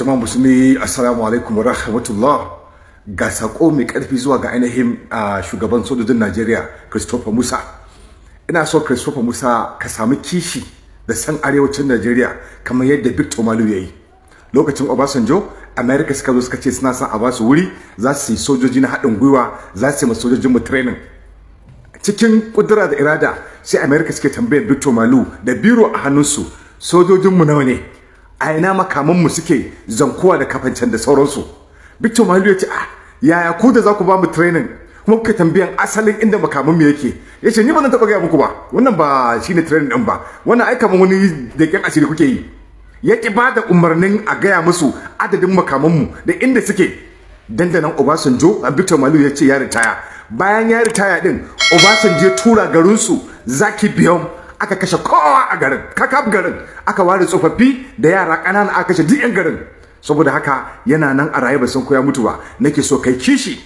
Jama'a musulmi assalamu alaikum wa rahmatullah. Ga sako mai karfi zuwa ga ainihin shugaban sojojin Najeriya Christopher Musa. Ina so Christopher Musa ka samu kishi da san arewacin Najeriya kamar yadda Victor Malu yayi. Lokacin Obasanjo, America suka zo suka ce suna son a ba su wuri, za su yi sojoji na haɗin gwiwa, za su yi sojojin mu training. Cikin kudura da irada sai America suke tambayar Victor Malu da biro a hannunsu, sojojin mu nawa ne? A ina makaman mu suke zankuwa da kafancan da sauransu. Victor Malu ya ce yaya ku da za ku ba mu training kuma kuka tambayan asalin inda makaman mu yake? Yace ni ba zan taba gaya muku ba, wannan ba shine training din ba, wannan ai kaman wani da kyan asiri kuke yi. Yake ba da umarnin a gaya musu adadin makaman mu da inda suke. Dandanan Obasanjo, Victor Malu ya ce ya ritaya. Bayan ya ritaya din, Obasanjo ya tura garin su Zaki Biyom, aka kashe kowa a garin, kakab garin, aka ware tsofaffi da yara ƙanana aka kashe duk 'yan garin. Saboda haka yana nan a raye ba san ko ya mutu ba. Nake so kai kishi.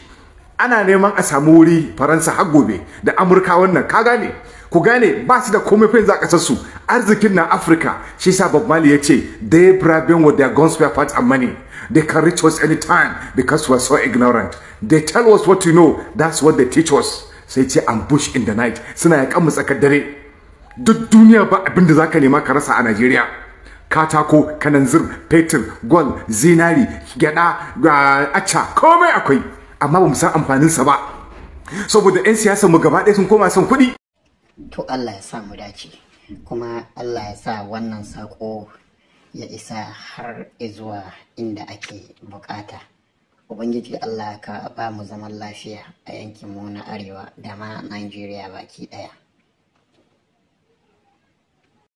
Ana neman a samu wuri Faransa har gobe da Amurka wannan ka gane. Ku gane ba su da komai fa za kasar su. Arzikin na Africa. Shi yasa Bob Marley ya ce they bribing with their guns, spare parts and money. They can reach us anytime because we are so ignorant. They tell us what to know. That's what they teach us. Sai ce ambush in the night. Suna yakan mu tsakar dare. Duk duniya ba abin da zaka nema ka rasa a Najeriya. Katako, kananzir, fetur, gwal, zinari, gyada, acca, komai akwai, amma ba mu san amfanin sa ba. Saboda 'yan siyasar mu gaba ɗaya sun koma son kuɗi. To Allah ya sa mu dace, kuma Allah ya sa wannan sako ya isa har zuwa inda ake bukata. Ubangiji Allah ka ba mu zaman lafiya a yankin mu na Arewa da ma Najeriya baki ɗaya.